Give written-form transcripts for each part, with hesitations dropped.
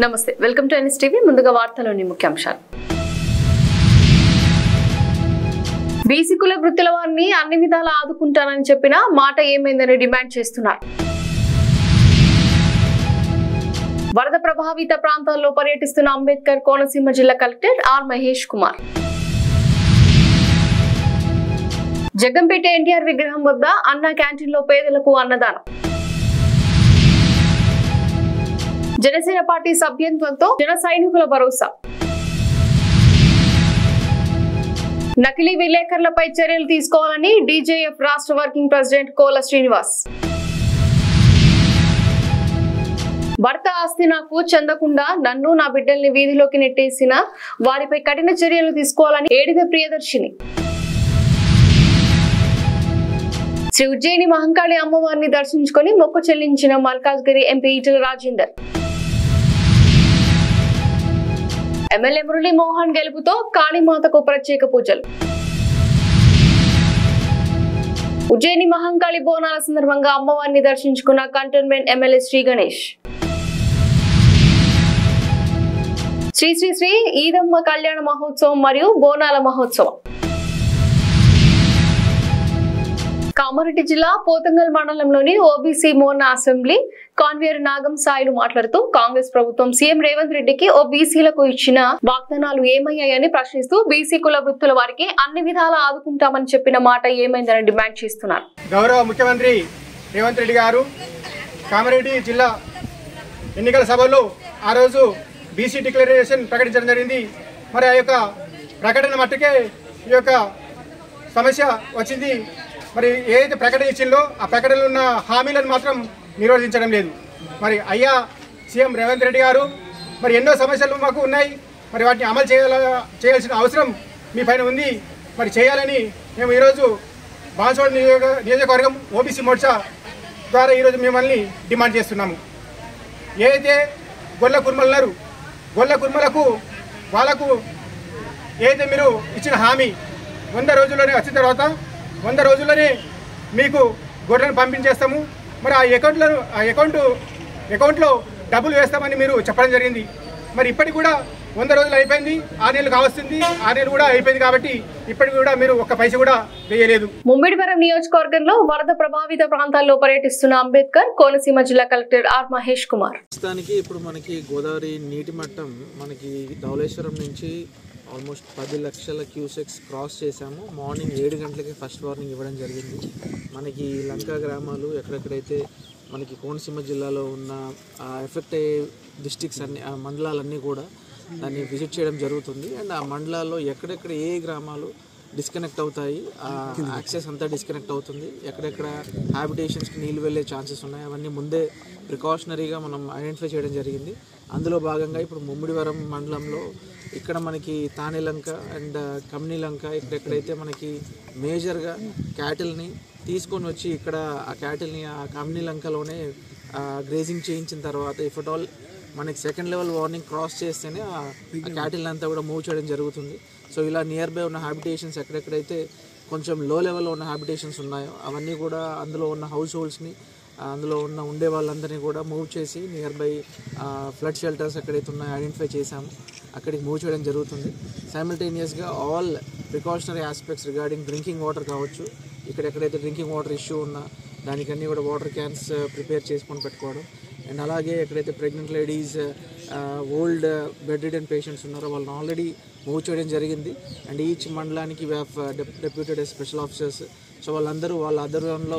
నమస్తే, welcome to NSTV. ముందుగా వార్తలోని ముఖ్యాంశాలు. బీసీ కుల వృత్తుల వారిని అన్ని విధాలా ఆదుకుంటానని చెప్పిన మాట ఏమైందని డిమాండ్ చేస్తున్నారు. వరద ప్రభావిత ప్రాంతాల్లో పర్యటిస్తున్న అంబేద్కర్ కోనసీమ జిల్లా కలెక్టర్ ఆర్ మహేష్ కుమార్. జగ్గంపేట ఎన్టీఆర్ విగ్రహం వద్ద అన్నా క్యాంటీన్లో పేదలకు అన్నదానం. జనసేన పార్టీ సభ్యత్వంతో జన సైనికుల భరోసా. నకిలీ విలేకరులపై చర్యలు తీసుకోవాలని డీజేఎఫ్ రాష్ట్ర వర్కింగ్ ప్రెసిడెంట్ కోల శ్రీనివాస్. భర్త ఆస్తి నాకు చెందకుండా నన్ను నా బిడ్డల్ని వీధిలోకి నెట్టేసిన వారిపై కఠిన చర్యలు తీసుకోవాలని ఏడిద ప్రియదర్శిని. శ్రీ ఉజ్జయిని మహంకాళి అమ్మవారిని దర్శించుకొని మొక్కు చెల్లించిన మల్కాజ్గిరి ఎంపీ ఈటెల రాజేందర్. ఎమ్మెల్యే మురళీ మోహన్ గెలుపుతో కాళీమాతకు ప్రత్యేక పూజలు. ఉజ్జయిని మహంకాళి బోనాల సందర్భంగా అమ్మవారిని దర్శించుకున్న కంటోన్మెంట్ ఎమ్మెల్యే శ్రీ గణేష్. శ్రీ శ్రీ శ్రీ ఈదమ్మ కళ్యాణ మహోత్సవం మరియు బోనాల మహోత్సవం. కామారెడ్డి జిల్లా పోతంగల్ మండలంలోని ఓబీసీ మోర్నా అసెంబ్లీ కాన్వేర్ నాగం సాయిలు మాట్లాడుతూ కాంగ్రెస్ ప్రభుత్వం సీఎం రేవంత్ రెడ్డికి బీసీలకు ఇచ్చిన వాగ్దానాలు ఏమయ్యాయని ప్రశ్నిస్తూ బీసీ కుల వృత్తుల వారికి అన్ని విధాలా ఆదుకుంటామని చెప్పిన మాట ఏమైందని డిమాండ్ చేస్తున్నారు. గౌరవ ముఖ్యమంత్రి రేవంత్ రెడ్డి గారు కామారెడ్డి జిల్లా ఎన్నికల సభలో ఆ రోజు బీసీ డిక్లరేషన్ ప్రకటించడం జరిగింది. మరి ఆ యొక్క ప్రకటన మట్టుకే ఈ యొక్క సమస్య వచ్చింది. మరి ఏదైతే ప్రకటన ఇచ్చిందో ఆ ప్రకటనలో ఉన్న హామీలను మాత్రం నిర్వర్తించడం లేదు. మరి అయ్యా సీఎం రేవంత్ రెడ్డి గారు మరి ఎన్నో సమస్యలు మాకు ఉన్నాయి, మరి వాటిని అమలు చేయాల్సిన అవసరం మీ పైన ఉంది. మరి చేయాలని మేము ఈరోజు బాన్స్వాడ నియోజకవర్గం ఓబీసీ మోర్చా ద్వారా ఈరోజు మిమ్మల్ని డిమాండ్ చేస్తున్నాము. ఏదైతే గొల్ల కుర్మలు ఉన్నారు, గొల్ల కుర్మలకు వాళ్ళకు ఏదైతే మీరు ఇచ్చిన హామీ 100 రోజుల్లోనే వచ్చిన తర్వాత 100 రోజుల్లోనే మీకు గొర్రెలను పంపించేస్తాము, మరి ఆ అకౌంట్లో డబ్బులు వేస్తామని మీరు చెప్పడం జరిగింది. మరి ఇప్పటికి కూడా 100 రోజులు అయిపోయింది, 6 నెలలు కావస్తుంది, 6 నెలలు కూడా అయిపోయింది కాబట్టి ఇప్పటికి కూడా మీరు ఒక్క పైస కూడా వేయలేదు. ముమ్మిడివరం నియోజకవర్గంలో వరద ప్రభావిత ప్రాంతాల్లో పర్యటిస్తున్న అంబేద్కర్ కోనసీమ జిల్లా కలెక్టర్ ఆర్ మహేష్ కుమార్. ప్రస్తుతానికి ఇప్పుడు మనకి గోదావరి నీటి మట్టం మనకి ధవళేశ్వరం నుంచి ఆల్మోస్ట్ 10 లక్షల క్యూసెక్స్ క్రాస్ చేశాము. మార్నింగ్ 7 గంటలకి ఫస్ట్ వార్నింగ్ ఇవ్వడం జరిగింది. మనకి లంకా గ్రామాలు ఎక్కడెక్కడైతే మనకి కోనసీమ జిల్లాలో ఉన్న ఎఫెక్ట్ అయ్యే డిస్ట్రిక్ట్స్ అన్ని మండలాలన్నీ కూడా దాన్ని విజిట్ చేయడం జరుగుతుంది. అండ్ ఆ మండలాల్లో ఎక్కడెక్కడ ఏ గ్రామాలు డిస్కనెక్ట్ అవుతాయి, యాక్సెస్ అంతా డిస్కనెక్ట్ అవుతుంది, ఎక్కడెక్కడ హ్యాబిటేషన్స్కి నీళ్ళు వెళ్ళే ఛాన్సెస్ ఉన్నాయి, అవన్నీ ముందే ప్రికాషనరీగా మనం ఐడెంటిఫై చేయడం జరిగింది. అందులో భాగంగా ఇప్పుడు ముమ్మిడివరం మండలంలో ఇక్కడ మనకి తానేలంక అండ్ కమ్నీలంక ఇక్కడెక్కడైతే మనకి మేజర్గా క్యాటిల్ని తీసుకొని వచ్చి ఇక్కడ ఆ క్యాటిల్ని ఆ కమ్నీలంకలోనే గ్రేజింగ్ చేయించిన తర్వాత ఇఫ్ అట్ ఆల్ మనకి సెకండ్ లెవెల్ వార్నింగ్ క్రాస్ చేస్తేనే ఆ క్యాటిల్ అంతా కూడా మూవ్ చేయడం జరుగుతుంది. సో ఇలా నియర్ బై ఉన్న హ్యాబిటేషన్స్ ఎక్కడెక్కడైతే కొంచెం లో లెవెల్లో ఉన్న హ్యాబిటేషన్స్ ఉన్నాయో అవన్నీ కూడా అందులో ఉన్న హౌస్ హోల్డ్స్ని అందులో ఉండే వాళ్ళందరినీ కూడా మూవ్ చేసి నియర్ బై ఫ్లడ్ షెల్టర్స్ ఎక్కడైతే ఉన్నాయో ఐడెంటిఫై చేశాము, అక్కడికి మూవ్ చేయడం జరుగుతుంది. సైమల్టేనియస్గా all precautionary aspects regarding drinking water కావచ్చు, ఇక్కడ ఎక్కడైతే డ్రింకింగ్ వాటర్ ఇష్యూ ఉన్నా దానికన్నీ కూడా వాటర్ క్యాన్స్ ప్రిపేర్ చేసుకొని పెట్టుకోవడం. అండ్ అలాగే ఎక్కడైతే pregnant ladies old bed ridden patients ఉన్నారో వాళ్ళని ఆల్రెడీ మూవ్ చేయడం జరిగింది. అండ్ ఈచ్ మండలానికి we have deputed special officers. So వాళ్ళందరూ వాళ్ళ ఆధ్వర్యంలో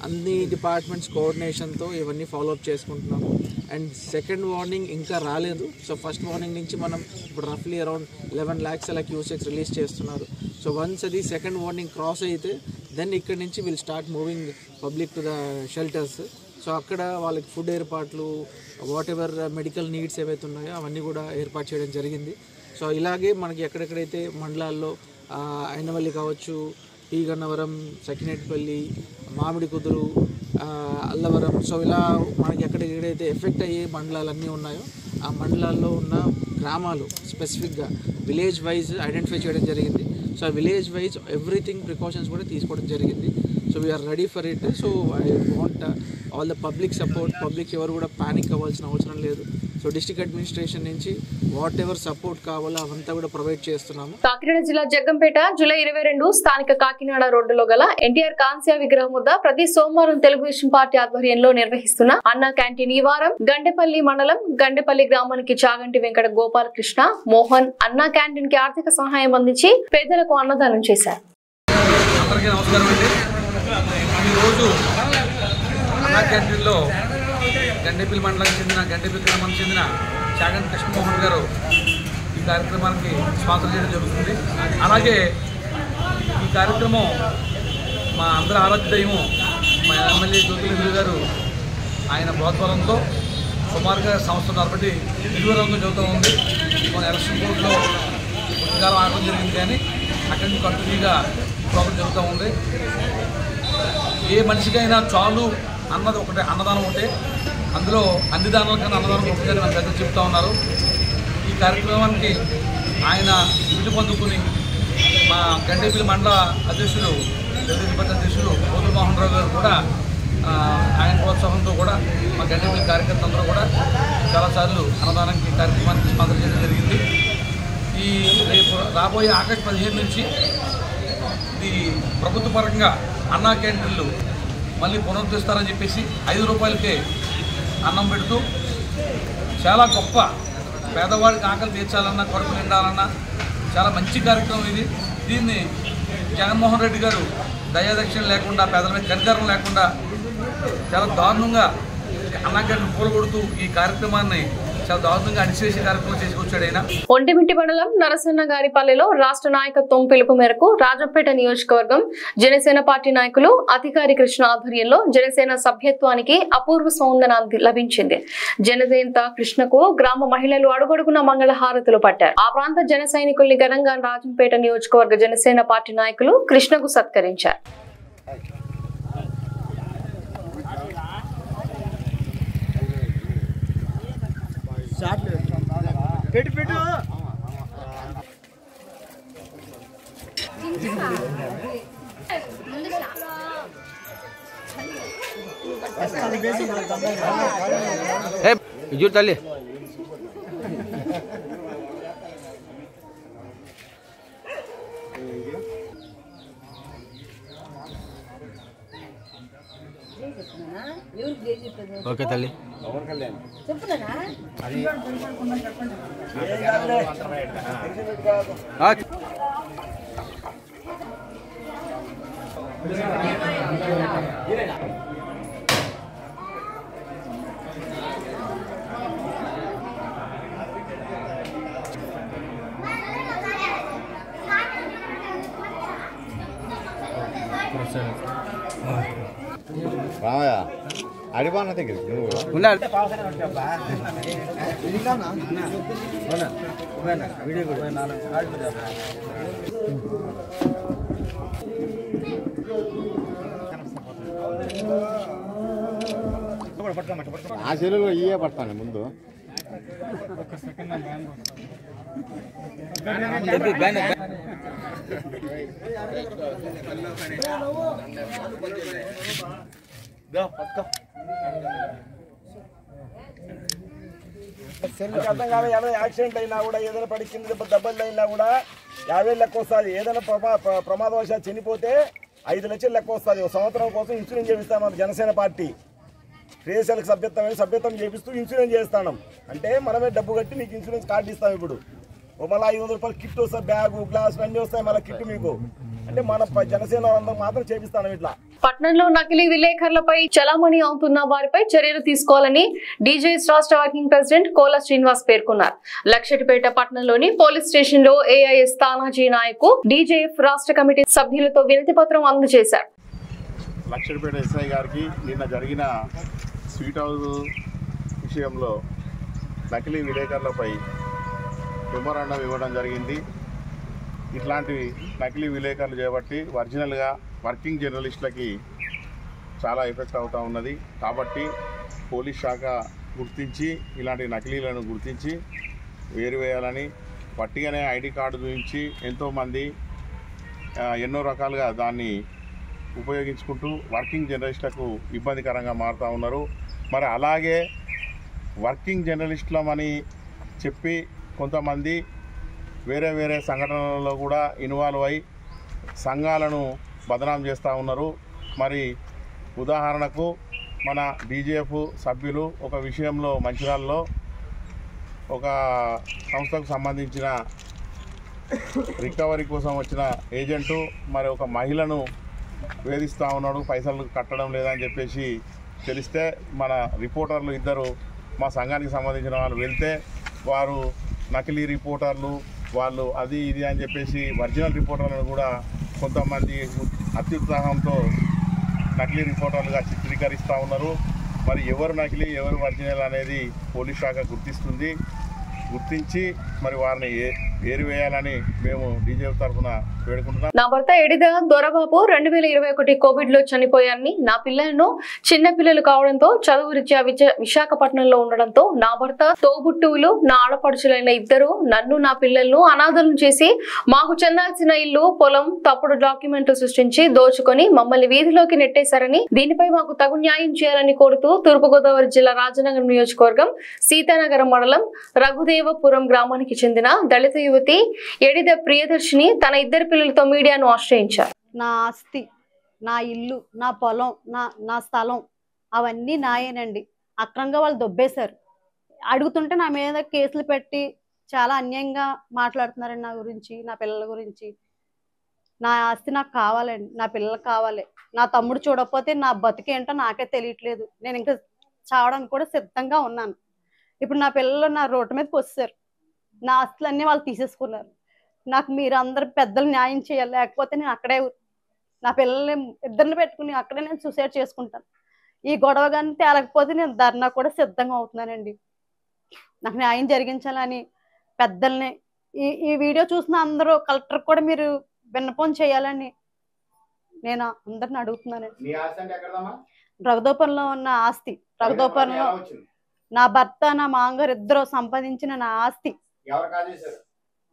అన్ని డిపార్ట్మెంట్స్ కోఆర్డినేషన్తో ఇవన్నీ ఫాలోఅప్ చేసుకుంటున్నాము. అండ్ సెకండ్ వార్నింగ్ ఇంకా రాలేదు. సో ఫస్ట్ వార్నింగ్ నుంచి మనం ఇప్పుడు రఫ్లీ అరౌండ్ 11 lakhs అలా క్యూసెక్స్ రిలీజ్ చేస్తున్నారు. సో వన్స్ అది సెకండ్ వార్నింగ్ క్రాస్ అయితే దెన్ ఇక్కడ నుంచి will start moving public to the shelters. So అక్కడ వాళ్ళకి ఫుడ్ ఏర్పాట్లు, వాట్ ఎవర్ మెడికల్ నీడ్స్ ఏవైతే ఉన్నాయో అవన్నీ కూడా ఏర్పాటు చేయడం జరిగింది. సో ఇలాగే మనకి ఎక్కడెక్కడైతే మండలాల్లో అయినవల్లి కావచ్చు, పి గన్నవరం, సకినేటిపల్లి, మామిడి కుదురు, అల్లవరం, సో ఇలా మనకి ఎక్కడెక్కడైతే ఎఫెక్ట్ అయ్యే మండలాలన్నీ ఉన్నాయో ఆ మండలాల్లో ఉన్న గ్రామాలు స్పెసిఫిక్గా విలేజ్ వైజ్ ఐడెంటిఫై చేయడం జరిగింది. So village wise everything precautions కూడా తీసుకోవడం జరిగింది. So we are ready for it. So I want all the public support. Public ఎవరు కూడా ప్యానిక్ అవ్వాల్సిన అవసరం లేదు. సో డిస్ట్రిక్ట్ అడ్మినిస్ట్రేషన్ నుంచి వాట్ ఎవర్ సపోర్ట్ కావాలో అవంతా కూడా ప్రొవైడ్ చేస్తున్నాము. కాకినాడ జిల్లా జగ్గంపేట జూలై 22 స్థానిక కాకినాడ రోడ్డులో గల ఎన్టీఆర్ కాంస్య విగ్రహం వద్ద ప్రతి సోమవారం తెలుగుదేశం పార్టీ ఆధ్వర్యంలో నిర్వహిస్తున్న అన్న క్యాంటీన్ ఈ వారం గండేపల్లి మండలం గండేపల్లి గ్రామానికి చాగంటి వెంకట గోపాలకృష్ణ మోహన్ అన్న క్యాంటీన్ కి ఆర్థిక సహాయం అందించి పేదలకు అన్నదానం చేశారు. అందరికీ నమస్కారం అండి. ఈరోజు అన్నా క్యాంటీన్లో గండేపల్లి మండలానికి చెందిన గండేపల్లి గ్రామానికి చెందిన చాగంటి కృష్ణమోహన్ గారు ఈ కార్యక్రమానికి స్పాన్సర్ చేయడం జరుగుతుంది. అలాగే ఈ కార్యక్రమం మా అందరి ఆరాధ్య దైవం మా ఎమ్మెల్యే జ్యోతిలింద్ర గారు ఆయన ప్రోత్సాహంతో సుమారుగా సంవత్సరం బట్టి నిర్వహణంగా జరుగుతూ ఉంది. మన ఎలక్షన్ కోర్టులో కొంతకాలం ఆగడం జరిగింది, కానీ అక్కడి నుంచి కంటిన్యూగా ప్రోగ్రాం జరుగుతూ ఉంది. ఏ మనిషికైనా చాలు అన్నది ఒకటే, అన్నదానం ఒకటే. అందులో అన్ని దానాల కన్నా అన్నదానం ఒకటే మన పెద్దలు చెప్తా ఉన్నారు. ఈ కార్యక్రమానికి ఆయన విధి పొందుకుని మా గండేపల్లి మండల అధ్యక్షుడు తెలుగుదేశం పార్టీ అధ్యక్షుడు కోతుల మోహన్ రావు గారు కూడా ఆయన ప్రోత్సాహంతో కూడా మా గండేపల్లి కార్యకర్తలందరూ కూడా చాలాసార్లు అన్నదానానికి కార్యక్రమానికి స్పాన్సర్ చేయడం జరిగింది. ఈ రేపు రాబోయే ఆగస్టు 15 నుంచి ఇది ప్రభుత్వ పరంగా అన్నా క్యాంటీన్లు మళ్ళీ పునరుద్ధరిస్తారని చెప్పేసి 5 రూపాయలకే అన్నం పెడుతూ చాలా గొప్ప పేదవాడికి ఆకలి తీర్చాలన్నా కడుపు నిండాలన్నా చాలా మంచి కార్యక్రమం ఇది. దీన్ని జగన్మోహన్ రెడ్డి గారు దయాదక్షిణ లేకుండా పేదల మీద కనికరం లేకుండా చాలా దారుణంగా అన్నా క్యాంటీన్ కూలగొడుతూ ఈ కార్యక్రమాన్ని చాలా దారుణంగా అణిచేసే కార్యక్రమం చేసుకొచ్చాడు ఆయన. ఒంటిమిట్టి మండలం నరసన్నగారిపల్లెలో రాష్ట్ర నాయకత్వం పిలుపు మేరకు రాజంపేట నియోజకవర్గం జనసేన పార్టీ నాయకులు అధికారి కృష్ణ ఆధ్వర్యంలో జనసేన సభ్యత్వానికి అపూర్వ స్పందన లభించింది. జనసేన కృష్ణకు గ్రామ మహిళలు అడుగడుగున మంగళహారతులు పట్టారు. ఆ ప్రాంత జన సైనికుల్ని ఘనంగా రాజంపేట నియోజకవర్గ జనసేన పార్టీ నాయకులు కృష్ణకు సత్కరించారు. తల్లి ఓకే తల్లి రామయ్య అడిబాన్న దగ్గర ఆ చెరువులో ఇవే పడతాను ముందు అర్థం కాదు. ఏదైనా యాక్సిడెంట్ అయినా కూడా ఏదైనా పడి కింద దెబ్బలు అయినా కూడా 50,000 లెక్క వస్తుంది. ఏదైనా ప్రమాదవశాలు చనిపోతే 5 లక్షలు లెక్క వస్తుంది. ఒక సంవత్సరం కోసం ఇన్సూరెన్స్ చేపిస్తాం మన జనసేన పార్టీ. క్రియాశీలక సభ్యత్వం చేపిస్తూ ఇన్సూరెన్స్ చేస్తాం. అంటే మనమే డబ్బు కట్టి మీకు ఇన్సూరెన్స్ కార్డు ఇస్తాం. ఇప్పుడు మళ్ళీ 500 రూపాయలు కిట్ వస్తాయి, బ్యాగు గ్లాస్ అన్నీ వస్తాయి మళ్ళీ కిట్ మీకు. అంటే మన జనసేన మాత్రం చేపిస్తాను. ఇట్లా పట్నంలో నకిలీ విలేకరులపై చలామణి అవుతున్న వారిపై చర్యలు తీసుకోవాలని డీజేఎస్ రాష్ట్ర వర్కింగ్ ప్రెసిడెంట్ కోల శ్రీనివాస్ పేర్కొన్నారు. లక్షటిపేట పట్టణంలోని పోలీస్ స్టేషన్ లో ఏఐఎస్ తానాజీ నాయక్ డీజేఎఫ్ రాష్ట్ర కమిటీ సభ్యులతో వినతి పత్రం అందజేశారు. లక్షటిపేట ఎస్ఐ గారికి నిన్న జరిగిన స్వీట్ హౌస్ విషయంలో నకిలీ విలేకరులపై మెమోరాండం ఇవ్వడం జరిగింది. ఇట్లాంటి నకిలీ విలేకరులు చేపట్టి ఒరిజినల్గా వర్కింగ్ జర్నలిస్టులకి చాలా ఎఫెక్ట్ అవుతూ ఉన్నది. కాబట్టి పోలీస్ శాఖ గుర్తించి ఇలాంటి నకిలీలను గుర్తించి వేరువేయాలని, పట్టిగానే ఐడి కార్డు చూపించి ఎంతోమంది ఎన్నో రకాలుగా దాన్ని ఉపయోగించుకుంటూ వర్కింగ్ జర్నలిస్టులకు ఇబ్బందికరంగా మారుతూ ఉన్నారు. మరి అలాగే వర్కింగ్ జర్నలిస్టులమని చెప్పి కొంతమంది వేరే వేరే సంఘటనలలో కూడా ఇన్వాల్వ్ అయి సంఘాలను బదనాం చేస్తూ ఉన్నారు. మరి ఉదాహరణకు మన బీజేఎఫ్ సభ్యులు ఒక విషయంలో మంచిర్యాలలో ఒక సంస్థకు సంబంధించిన రికవరీ కోసం వచ్చిన ఏజెంటు మరి ఒక మహిళను వేధిస్తూ ఉన్నాడు, పైసలు కట్టడం లేదని చెప్పేసి తెలిస్తే మన రిపోర్టర్లు ఇద్దరు మా సంఘానికి సంబంధించిన వాళ్ళు వెళ్తే వారు నకిలీ రిపోర్టర్లు వాళ్ళు అది ఇది అని చెప్పేసి ఒరిజినల్ రిపోర్టర్లను కూడా కొంతమంది అత్యుత్సాహంతో నకిలీ రిపోర్టర్లుగా చిత్రీకరిస్తూ ఉన్నారు. మరి ఎవరు నకిలీ ఎవరు ఒరిజినల్ అనేది పోలీస్ శాఖ గుర్తించి మరి వారిని ఏరివేయాలని మేము బీజేపీ తరఫున వేడుకుంటున్నాం. నా భర్త ఎడిద దొరబాబు 2021 కోవిడ్ లో చనిపోయారని, నా పిల్లలను చిన్న పిల్లలు కావడంతో చదువు రీత్యా విశాఖపట్నంలో ఉండడంతో నా భర్త తోబుట్టువులు నా ఆడపడుచులైన ఇద్దరు నన్ను నా పిల్లలను అనాథలను చేసి మాకు చెందాల్సిన ఇల్లు పొలం తప్పుడు డాక్యుమెంట్లు సృష్టించి దోచుకొని మమ్మల్ని వీధిలోకి నెట్టేశారని, దీనిపై మాకు తగు న్యాయం చేయాలని కోరుతూ తూర్పుగోదావరి జిల్లా రాజనగరం నియోజకవర్గం సీతానగరం మండలం రఘుదేవపురం గ్రామానికి చెందిన దళిత యువతి ఎడిద ప్రియదర్శిని తన ఇద్దరు పిల్లలతో మీడియాను ఆశ్రయించారు. నా ఆస్తి, నా ఇల్లు, నా పొలం, నా స్థలం అవన్నీ నాయేనండి. అక్రంగా వాళ్ళు దొబ్బేశారు. అడుగుతుంటే నా మీద కేసులు పెట్టి చాలా అన్యాయంగా మాట్లాడుతున్నారండి. నా గురించి, నా పిల్లల గురించి. నా ఆస్తి నాకు కావాలండి, నా పిల్లలకు కావాలి. నా తమ్ముడు చూడకపోతే నా బతికేంటో నాకే తెలియట్లేదు. నేను ఇంకా చావడానికి కూడా సిద్ధంగా ఉన్నాను. ఇప్పుడు నా పిల్లలు నా రోడ్డు మీదకి వచ్చారు. నా ఆస్తులన్నీ వాళ్ళు తీసేసుకున్నారు. నాకు మీరు అందరు పెద్దలు న్యాయం చేయాలి, లేకపోతే నేను అక్కడే నా పిల్లల్ని ఇద్దరిని పెట్టుకుని అక్కడే నేను సూసైడ్ చేసుకుంటాను. ఈ గొడవ కానీ తేలకపోతే నేను ధర్నా కూడా సిద్ధంగా అవుతున్నానండి. నాకు న్యాయం జరిగించాలని పెద్దల్ని ఈ వీడియో చూసిన అందరూ కలెక్టర్ కూడా మీరు విన్నపం చేయాలని నేను అందరిని అడుగుతున్నానండి. రఘుదోపురంలో ఉన్న ఆస్తి, రఘుదోపురంలో నా భర్త నా మామగారు ఇద్దరు సంపాదించిన నా ఆస్తి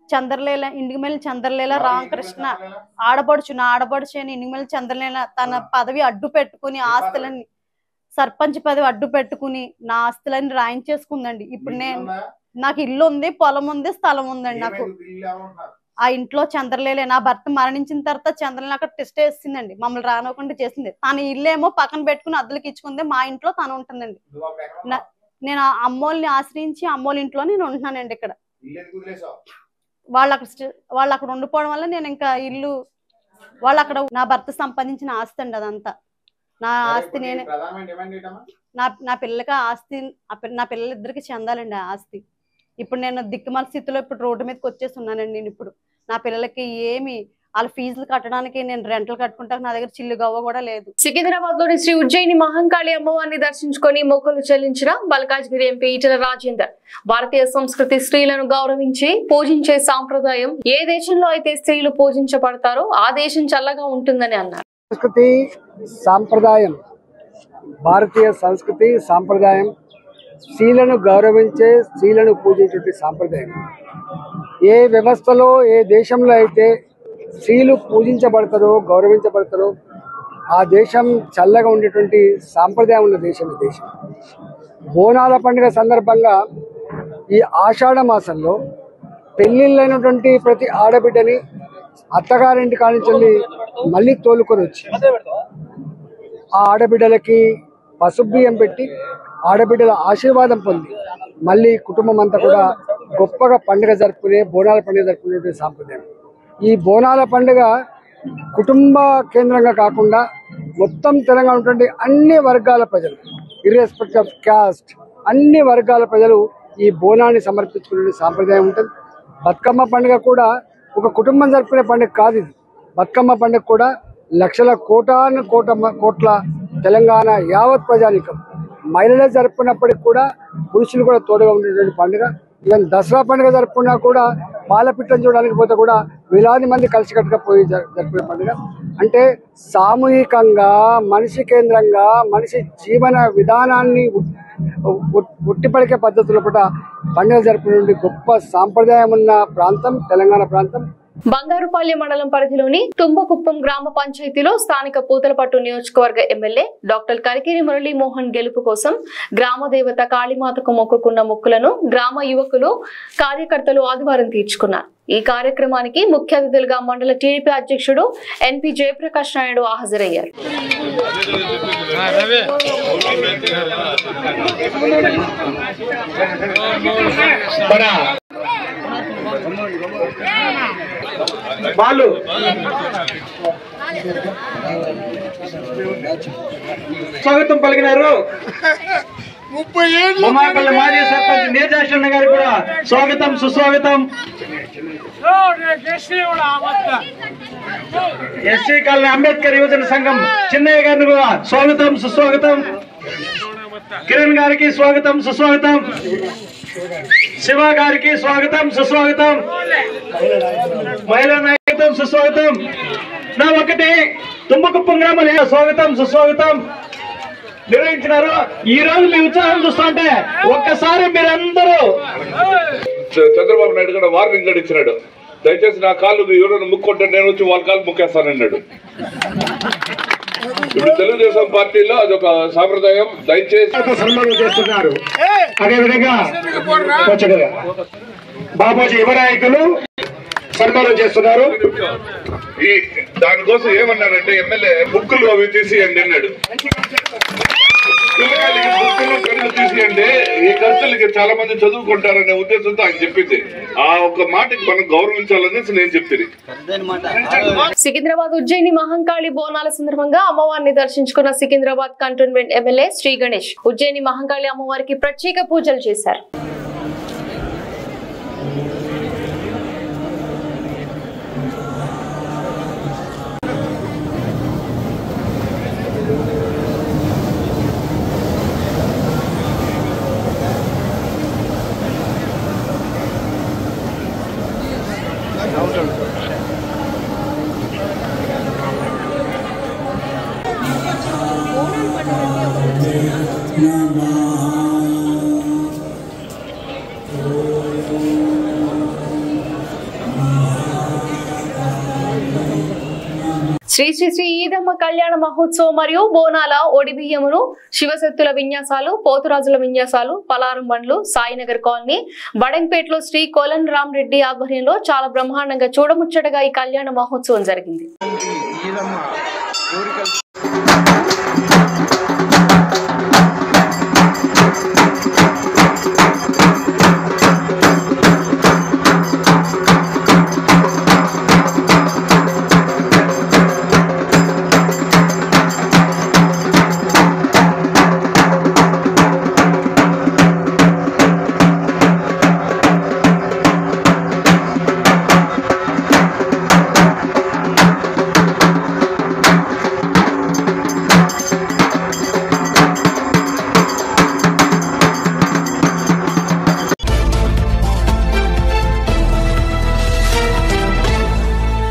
చంద్రలేల ఇండిమేల్ చంద్రలేల రామకృష్ణ ఆడపడుచు, నా ఆడపడుచు అని ఇండిమేల్ చంద్రలేల తన పదవి అడ్డు పెట్టుకుని ఆస్తులని సర్పంచ్ పదవి అడ్డు పెట్టుకుని నా ఆస్తులని రాయించేసుకుందండి. ఇప్పుడు నాకు ఇల్లు ఉంది, పొలం ఉంది, స్థలం ఉందండి. నాకు ఆ ఇంట్లో చంద్రలేలే నా భర్త మరణించిన తర్వాత చంద్రలేల అక్కడ టెస్ట్ వేసిందండి. మమ్మల్ని రానివ్వకుండా చేసింది. తన ఇల్లు ఏమో పక్కన పెట్టుకుని అద్దెలకి ఇచ్చుకుంది. మా ఇంట్లో తను ఉంటుందండి. నేను అమ్మోళ్ళని ఆశ్రయించి అమ్మోళ్ళ ఇంట్లో నేను ఉంటున్నానండి. ఇక్కడ వాళ్ళు అక్కడ ఉండిపోవడం వల్ల నేను ఇంకా ఇల్లు వాళ్ళు అక్కడ నా భర్త సంపాదించిన ఆస్తి అండి అదంతా నా ఆస్తి. నేనే నా పిల్లలకి ఆస్తి, నా పిల్లలిద్దరికి చెందాలండి ఆ ఆస్తి. ఇప్పుడు నేను దిక్కుమాల స్థితిలో ఇప్పుడు రోడ్డు మీదకి వచ్చేసి ఉన్నానండి. నేను ఇప్పుడు నా పిల్లలకి ఏమి వాళ్ళ ఫీజులు కట్టడానికి నేను రెంటలు కట్టుకుంటాను. నా దగ్గర చిల్లు గవ్వ కూడా లేదు. సికింద్రాబాద్ లోని శ్రీ ఉజ్జయిని మహంకాళి అమ్మవారిని దర్శించుకొని మొక్కులు చెల్లించిన మల్కాజ్గిరి ఎంపీ ఈటెల రాజేందర్, భారతీయ సంస్కృతి స్త్రీలను గౌరవించి పూజించే సాంప్రదాయం ఏ దేశంలో అయితే స్త్రీలు పూజించబడతారో ఆ దేశం చల్లగా ఉంటుందని అన్నారు. సంస్కృతి సాంప్రదాయం, భారతీయ సంస్కృతి సాంప్రదాయం స్త్రీలను గౌరవించే, స్త్రీలను పూజించే సాంప్రదాయం. ఏ వ్యవస్థలో ఏ దేశంలో అయితే స్త్రీలు పూజించబడతారో గౌరవించబడతారో ఆ దేశం చల్లగా ఉండేటువంటి సాంప్రదాయం ఉన్న దేశం ఈ దేశం. బోనాల పండుగ సందర్భంగా ఈ ఆషాఢ మాసంలో పెళ్లిళ్ళైనటువంటి ప్రతి ఆడబిడ్డని అత్తగారింటి కానించి మళ్ళీ తోలుకొని వచ్చి ఆ ఆడబిడ్డలకి పసుపు బియ్యం పెట్టి ఆడబిడ్డల ఆశీర్వాదం పొంది మళ్ళీ కుటుంబం అంతా కూడా గొప్పగా పండుగ జరుపుకునే బోనాల పండుగ జరుపుకునే సాంప్రదాయం. ఈ బోనాల పండుగ కుటుంబ కేంద్రంగా కాకుండా మొత్తం తెలంగాణ ఉన్నటువంటి అన్ని వర్గాల ప్రజలు, ఇర్రెస్పెక్టివ్ ఆఫ్ కాస్ట్, అన్ని వర్గాల ప్రజలు ఈ బోనాన్ని సమర్పించుకునే సాంప్రదాయం ఉంటుంది. బతుకమ్మ పండుగ కూడా ఒక కుటుంబం జరుపుకునే పండుగ కాదు ఇది. బతుకమ్మ పండుగ కూడా లక్షల కోట్ల తెలంగాణ యావత్ ప్రజానికం మహిళలే జరుపుకున్నప్పటికి కూడా పురుషులు కూడా తోడుగా ఉండేటువంటి పండుగ. ఈవెన్ దసరా పండుగ జరుపుకున్నా కూడా పాలపిట్టను చూడడానికి పోతే కూడా వేలాది మంది కలిసికట్టుగా పోయి జరుపుకునే పండుగ. అంటే సామూహికంగా మనిషి కేంద్రంగా మనిషి జీవన విధానాన్ని ఉట్టిపడికే పద్ధతుల్లో కూడా పండుగ జరుపుకునే గొప్ప సాంప్రదాయం ఉన్న ప్రాంతం తెలంగాణ ప్రాంతం. బంగారుపాలెం మండలం పరిధిలోని తుంబకుప్పం గ్రామ పంచాయతీలో స్థానిక పూతలపట్టు నియోజకవర్గ ఎమ్మెల్యే డాక్టర్ కరికిరి మురళీమోహన్ గెలుపు కోసం గ్రామ దేవత కాళీమాతకు మొక్కుకున్న మొక్కులను గ్రామ యువకులు కార్యకర్తలు ఆదివారం తీర్చుకున్నారు. ఈ కార్యక్రమానికి ముఖ్య అతిథులుగా మండల టీడీపీ అధ్యక్షుడు ఎన్పి జయప్రకాష్ నాయుడు హాజరయ్యారు. వాళ్ళు స్వాగతం పలికినారు. బొమ్మాపల్లి మాజీ సర్పంచ్ నేజాషన్న గారు కూడా స్వాగతం సుస్వాగతం. ఎస్సీ కాలనీ అంబేద్కర్ యువజన సంఘం చిన్నయ్య గారిని కూడా స్వాగతం సుస్వాగతం. కిరణ్ గారికి స్వాగతం సుస్వాగతం. శివ గారికి స్వాగతం సుస్వాగతం. మహిళా నాయకత్వం సుస్వాగతం. నా ఒకటి తుంబకుప్పం గ్రామంలో స్వాగతం సుస్వాగతం నిర్వహించినారు. ఈ రోజు మీ ఉత్సాహం చూస్తుంటే ఒక్కసారి మీరందరూ చంద్రబాబు నాయుడు కూడా వార్నింగ్ ఇచ్చినాడు. దయచేసి నా కాళ్ళు ఎవరైనా ముక్కుంటే నేను వచ్చి వాళ్ళ కాళ్ళు ముక్కేస్తానన్నాడు. ఇప్పుడు తెలుగుదేశం పార్టీలో అదొక సాంప్రదాయం. దయచేసి సన్మానం చేస్తున్నారు. అదేవిధంగా బాబోజీ యువ నాయకులు సన్మానం చేస్తున్నారు. ఈ దానికోసం ఏమన్నారంటే ఎమ్మెల్యే బుక్కులు అవి తీసియండి అన్నాడు. బుక్కులు ఖర్చులు తీసియండి, ఈ ఖర్చులకి చాలా మంది చదువుకుంటారనే ఉద్దేశంతో ఆయన చెప్పింది. ఆ ఒక మాటకి మనం గౌరవించాలనేసి నేను చెప్తుంది. సికింద్రాబాద్ ఉజ్జయిని మహంకాళి బోనాల సందర్భంగా అమ్మవారిని దర్శించుకున్న సికింద్రాబాద్ కంటోన్మెంట్ ఎమ్మెల్యే శ్రీ గణేష్ ఉజ్జయిని మహంకాళి అమ్మవారికి ప్రత్యేక పూజలు చేశారు. శ్రీ శ్రీ శ్రీ ఈదమ్మ కళ్యాణ మహోత్సవం మరియు బోనాల ఒడిబియ్యమును శివశక్తుల విన్యాసాలు, పోతురాజుల విన్యాసాలు, పలారం బండ్లు, సాయినగర్ కాలనీ, బడంపేటలో శ్రీ కోలన్ రామ్ రెడ్డి ఆధ్వర్యంలో చాలా బ్రహ్మాండంగా చూడముచ్చటగా ఈ కళ్యాణ మహోత్సవం జరిగింది.